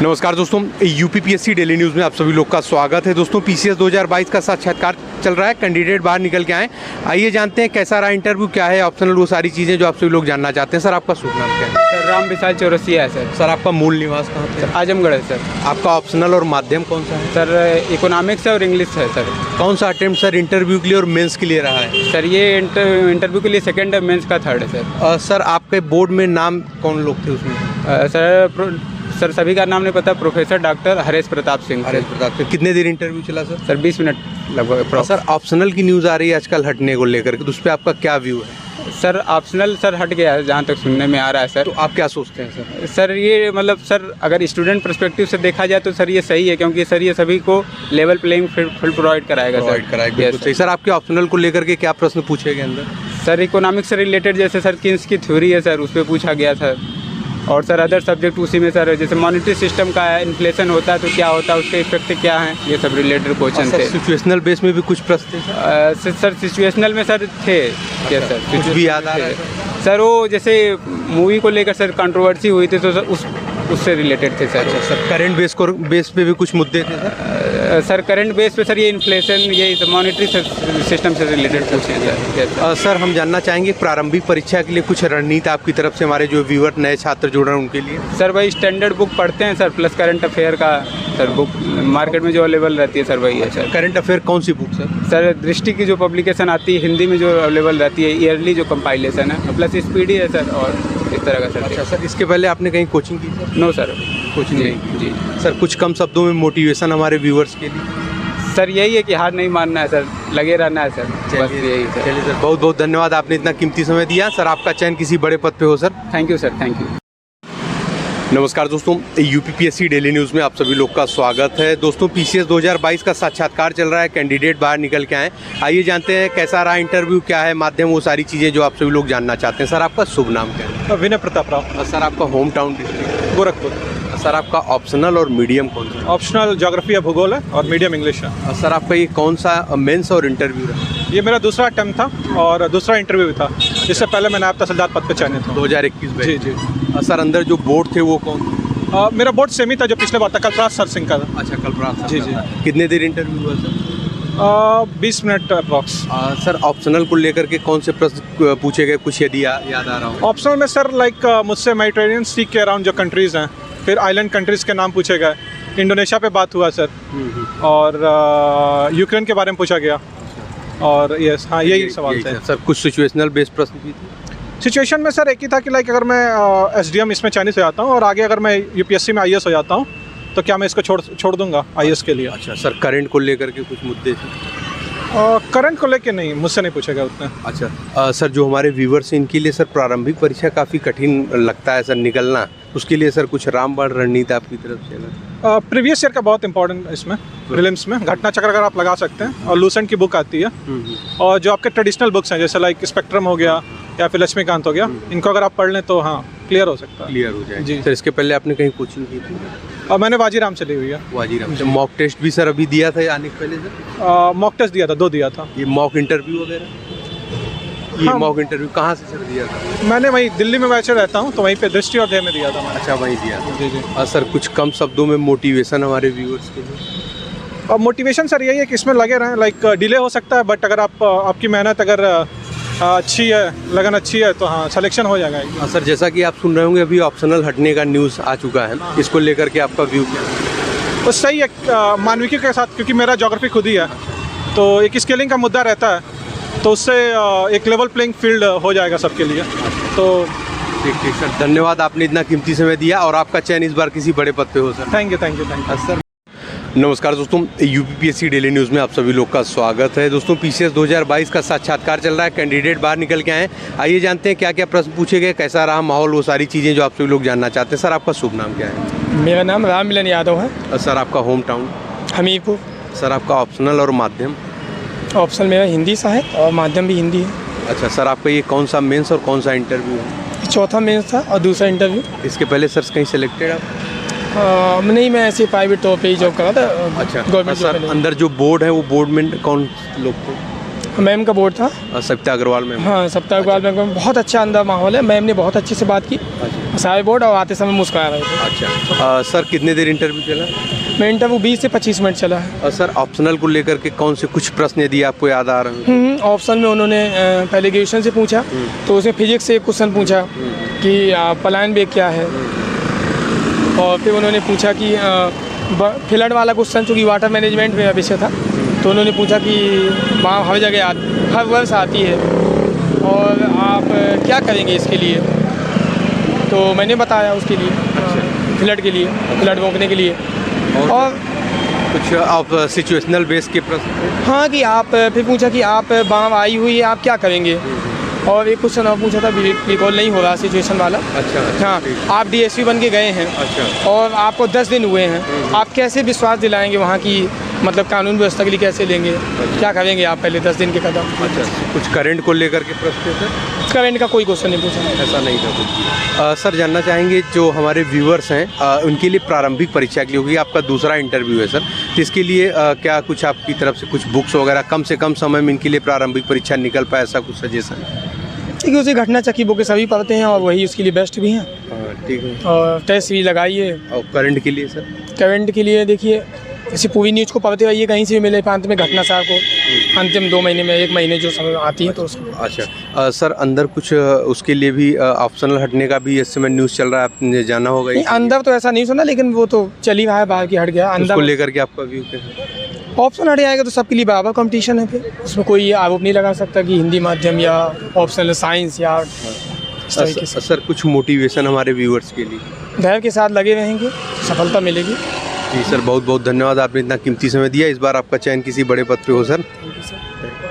नमस्कार दोस्तों, UPPSC daily news में आप सभी लोग का स्वागत है। दोस्तों पीसीएस 2022 का साक्षात्कार चल रहा है, कैंडिडेट बाहर निकल के आए। आइए जानते हैं कैसा रहा इंटरव्यू, क्या है ऑप्शनल, वो सारी चीज़ें जो आप सभी लोग जानना चाहते हैं। सर आपका शुभ नाम क्या है? सर राम विशाल चौरसिया है सर। सर आपका मूल निवास कहाँ पे है? आजमगढ़ है सर। आपका ऑप्शनल और माध्यम कौन सा है? सर इकोनॉमिक्स है और इंग्लिश है सर। कौन सा अटेम्प्ट सर इंटरव्यू के लिए और मेंस के लिए रहा है? सर ये इंटरव्यू के लिए सेकंड है, मेंस का थर्ड है सर। सर आपके बोर्ड में नाम कौन लोग थे उसमें? सर सभी का नाम नहीं पता। Professor doctor Haresh Pratap Singh. हरेश प्रताप सिंह। कितने देर इंटरव्यू चला सर? सर 20 मिनट लगभग। सर ऑप्शनल की न्यूज़ आ रही है आजकल हटने को लेकर के, तो उस पर आपका क्या व्यू है? सर ऑप्शनल सर हट गया है जहाँ तक सुनने में आ रहा है सर। तो आप क्या सोचते हैं सर? सर ये मतलब सर अगर स्टूडेंट पर्सपेक्टिव से देखा जाए तो सर ये सही है, क्योंकि सर ये सभी को लेवल प्लेइंग फील्ड प्रोवाइड कराएगा सर। सर आपके ऑप्शनल को लेकर के क्या प्रश्न पूछे गए अंदर? सर इकोनॉमिक्स से रिलेटेड जैसे सर किन्स की थ्योरी है सर, उस पर पूछा गया था। और सर अदर सब्जेक्ट उसी में सर जैसे मॉनेटरी सिस्टम का है, इन्फ्लेशन होता है तो क्या होता है, उसके इफेक्ट क्या हैं, ये सब रिलेटेड क्वेश्चन थे। सिचुएशनल बेस में भी कुछ प्रश्न थे सर सिचुएशनल में सर थे। Yes sir. कुछ भी याद आ रहा है सर? वो जैसे मूवी को लेकर सर कंट्रोवर्सी हुई थी तो सर उससे रिलेटेड थे सर। अच्छा सर, करंट बेस पे भी कुछ मुद्दे थे सर? सर करंट बेस पे सर ये इन्फ्लेशन, ये मॉनेटरी सिस्टम से रिलेटेड पूछे सर। सर हम जानना चाहेंगे प्रारंभिक परीक्षा के लिए कुछ रणनीति आपकी तरफ से हमारे जो व्यूअर नए छात्र जुड़ रहे हैं उनके लिए? सर वही स्टैंडर्ड बुक पढ़ते हैं सर, प्लस करंट अफेयर का सर बुक मार्केट में जो अवेलेबल रहती है सर वही है सर। करंट अफेयर कौन सी बुक सर? सर दृष्टि की जो पब्लिकेशन आती है हिंदी में जो अवेलेबल रहती है, ईयरली जो कंपाइलेशन है, प्लस स्पीडी है सर और इस तरह का सर। अच्छा सर, इसके पहले आपने कहीं कोचिंग की सर? नो सर, कोचिंग नहीं की। जी सर कुछ कम शब्दों में मोटिवेशन हमारे व्यूअर्स के लिए? सर यही है कि हार नहीं मानना है सर, लगे रहना है सर, बस यही सर। चलिए सर, बहुत बहुत धन्यवाद, आपने इतना कीमती समय दिया। सर आपका चयन किसी बड़े पद पे हो sir. Thank you sir, thank you. नमस्कार दोस्तों, यूपीपीएससी डेली न्यूज़ में आप सभी लोग का स्वागत है। दोस्तों पीसीएस 2022 का साक्षात्कार चल रहा है, कैंडिडेट बाहर निकल के आए। आइए जानते हैं कैसा रहा इंटरव्यू, क्या है माध्यम, वो सारी चीज़ें जो आप सभी लोग जानना चाहते हैं। सर आपका शुभ नाम क्या है? विनय प्रताप राव। सर आपका home town district? Gorakhpur. Sir आपका ऑप्शनल और मीडियम कौन सा? ऑप्शनल ज्योग्राफी या भूगोल है और मीडियम इंग्लिश है। सर आपका ये कौन सा मेंस और इंटरव्यू रहा? ये मेरा दूसरा अटेम्प्ट था और दूसरा इंटरव्यू भी था। इससे पहले मैं नायब तहसीलदार पद पर चयनित हूँ 2021 में। जी जी। सर अंदर जो बोर्ड थे वो कौन? मेरा बोर्ड सेमी था जो पिछले बार था, कल्पराज सर सिंह का था। अच्छा कल्पराज जी जी। कितने देर इंटरव्यू हुआ sir? 20 minute approx. Sir optional को लेकर के कौन से प्रश्न पूछे गए, कुछ यदि याद आ रहा हो? ऑप्शनल में सर लाइक मुझसे मेडिटेरेनियन सी के अराउंड जो कंट्रीज़ हैं, फिर आइलैंड कंट्रीज़ के नाम पूछे गए, इंडोनेशिया पे बात हुआ सर, और यूक्रेन के बारे में पूछा गया, और यस हाँ यही सवाल थे सर। कुछ सिचुएशनल बेस्ड प्रश्न भी थे? सिचुएशन में सर एक ही था कि लाइक अगर मैं एसडीएम इसमें चयनित हो जाता हूँ और आगे अगर मैं यूपीएससी में आईएएस हो जाता हूँ तो क्या मैं इसको छोड़ दूंगा आईएएस के लिए? अच्छा सर, करंट को लेकर के कुछ मुद्दे थे? करंट को लेके नहीं, मुझसे नहीं पूछा गया उतना। अच्छा सर, जो हमारे व्यूवर्स हैं इनके लिए सर प्रारंभिक परीक्षा काफ़ी कठिन लगता है सर निकलना, उसके लिए सर कुछ रामबाण रणनीति आपकी तरफ से? प्रीवियस ईयर का बहुत इंपॉर्टेंट इसमें प्रीलिम्स में घटना चक्र अगर आप लगा सकते हैं, और लूसेंट की बुक आती है, और जो आपके ट्रेडिशनल बुक्स हैं जैसे लाइक स्पेक्ट्रम हो गया या फिर लक्ष्मीकांत हो गया, इनको अगर आप पढ़ लें तो हाँ क्लियर हो सकता है। क्लियर हो जाए जी सर। इसके पहले आपने कहीं कोचिंग की थी? और मैंने वाजीराम से ली हुई है। वाजीराम से। मॉक टेस्ट भी सर अभी दिया था आने के पहले सर? मॉक टेस्ट दिया था, 2 दिया था। ये मॉक इंटरव्यू वगैरह? ये हाँ। मॉक इंटरव्यू कहाँ से सर दिया था? मैंने वहीं दिल्ली में वैसे रहता हूँ तो वहीं पे दृष्टि और ध्येय में दिया था मैंने। अच्छा वहीं दिया था। जी जी। सर कुछ कम शब्दों में मोटिवेशन हमारे व्यूअर्स के लिए? और मोटिवेशन सर यही है कि इसमें लगे रहें, लाइक डिले हो सकता है बट अगर आपकी मेहनत अगर अच्छी है, लगन अच्छी है तो हाँ सिलेक्शन हो जाएगा। सर जैसा कि आप सुन रहे होंगे अभी ऑप्शनल हटने का न्यूज़ आ चुका है, इसको लेकर के आपका व्यू क्या है? तो सही है मानविकी के साथ, क्योंकि मेरा ज्योग्राफी खुद ही है तो एक स्केलिंग का मुद्दा रहता है, तो उससे एक लेवल प्लेइंग फील्ड हो जाएगा सबके लिए। तो ठीक सर, धन्यवाद, आपने इतना कीमती समय दिया और आपका चयन इस बार किसी बड़े पद पे हो सर। Thank you sir. नमस्कार दोस्तों, यूपीपीएससी डेली न्यूज़ में आप सभी लोग का स्वागत है। दोस्तों पीसीएस 2022 का साक्षात्कार चल रहा है, कैंडिडेट बाहर निकल के आए। आइए जानते हैं क्या क्या प्रश्न पूछे गए, कैसा रहा माहौल, वो सारी चीज़ें जो आप सभी लोग जानना चाहते हैं। सर आपका शुभ नाम क्या है? मेरा नाम राम मिलन यादव है। सर आपका होम टाउन? हमीरपुर। सर आपका ऑप्शनल और माध्यम? ऑप्शनल मेरा हिंदी साहित्य और माध्यम भी हिंदी है। अच्छा सर, आपका ये कौन सा मेंस और कौन सा इंटरव्यू है? चौथा मेंस था और दूसरा इंटरव्यू। इसके पहले सर कहीं सिलेक्टेड आप? नहीं, मैं ऐसे प्राइवेट तौर पे ही जॉब करा था। अच्छा गवर्नमेंट सर, अंदर जो बोर्ड है वो बोर्ड में कौन लोग थे? मैम का बोर्ड था। सविता अग्रवाल मैम। हाँ, सप्ताह अग्रवाल मैम का बहुत अच्छा अंदर माहौल है। मैम ने बहुत अच्छे से बात की, सारे बोर्ड, और आते समय मुस्कुरा रहे थे। अच्छा सर, कितने देर इंटरव्यू चला? मैं इंटरव्यू 20 से 25 मिनट चला है। सर, ऑप्शनल को लेकर के कौन से कुछ प्रश्न यदि आपको याद आ रहे हैं? ऑप्शन में उन्होंने पहले ग्रेजुएशन से पूछा, तो उसमें फिजिक्स से एक क्वेश्चन पूछा कि पलायन वेग क्या है, और फिर उन्होंने पूछा कि फ्लड वाला क्वेश्चन, चूँकि वाटर मैनेजमेंट में विषय था, तो उन्होंने पूछा कि वहाँ हर जगह हर वर्ष आती है और आप क्या करेंगे इसके लिए। तो मैंने बताया उसके लिए, फ्लड के लिए, फ्लड रोकने के लिए। और कुछ आप सिचुएशनल बेस के प्रश्न? हाँ, कि आप फिर पूछा कि आप बाढ़ आई हुई है, आप क्या करेंगे। और एक क्वेश्चन और पूछा था, रिकॉल नहीं हो रहा सिचुएशन वाला। अच्छा। हाँ, आप डीएसपी बन के गए हैं। अच्छा। और आपको 10 दिन हुए हैं, आप कैसे विश्वास दिलाएंगे वहाँ की, मतलब कानून व्यवस्था के लिए कैसे लेंगे, क्या करेंगे आप पहले 10 दिन के कदम। अच्छा, कुछ करंट को लेकर के प्रश्न सर? करंट का कोई क्वेश्चन नहीं पूछा। ऐसा नहीं था कुछ। सर, जानना चाहेंगे जो हमारे व्यूअर्स हैं उनके लिए प्रारंभिक परीक्षा के लिए होगी, आपका दूसरा इंटरव्यू है सर, तो इसके लिए क्या कुछ आपकी तरफ से कुछ बुक्स वगैरह कम से कम समय में इनके लिए प्रारंभिक परीक्षा निकल पाए, ऐसा कुछ सजेशन? ठीक है, उसे घटना चक्की बुक सभी पढ़ते हैं और वही उसके लिए बेस्ट भी हैं। ठीक है। और टेस्ट भी लगाइए। और करंट के लिए सर? करंट के लिए देखिए, जैसे पूरी न्यूज़ को पढ़ते रहिए, कहीं से भी मिले, अंत में घटना सार को अंतिम 2 महीने में 1 महीने जो समय आती है तो उसको। अच्छा सर, अंदर कुछ उसके लिए भी ऑप्शनल हटने का भी इस समय न्यूज़ चल रहा है, आपने जाना होगा? नहीं, अंदर तो ऐसा नहीं सुना, लेकिन वो तो चल ही रहा है, बाहर की हट गया। अंदर उसको लेकर के आपका व्यू क्या है? ऑप्शन हट जाएगा तो सबके लिए बराबर कंपटीशन है, फिर उसमें कोई ये आरोप नहीं लगा सकता कि हिंदी माध्यम या ऑप्शनल साइंस या इस तरीके से। सर, कुछ मोटिवेशन हमारे व्यूअर्स के लिए? धैर्य के साथ लगे रहेंगे, सफलता मिलेगी। जी सर, बहुत बहुत धन्यवाद, आपने इतना कीमती समय दिया। इस बार आपका चयन किसी बड़े पद पे हो सर। Thank you sir.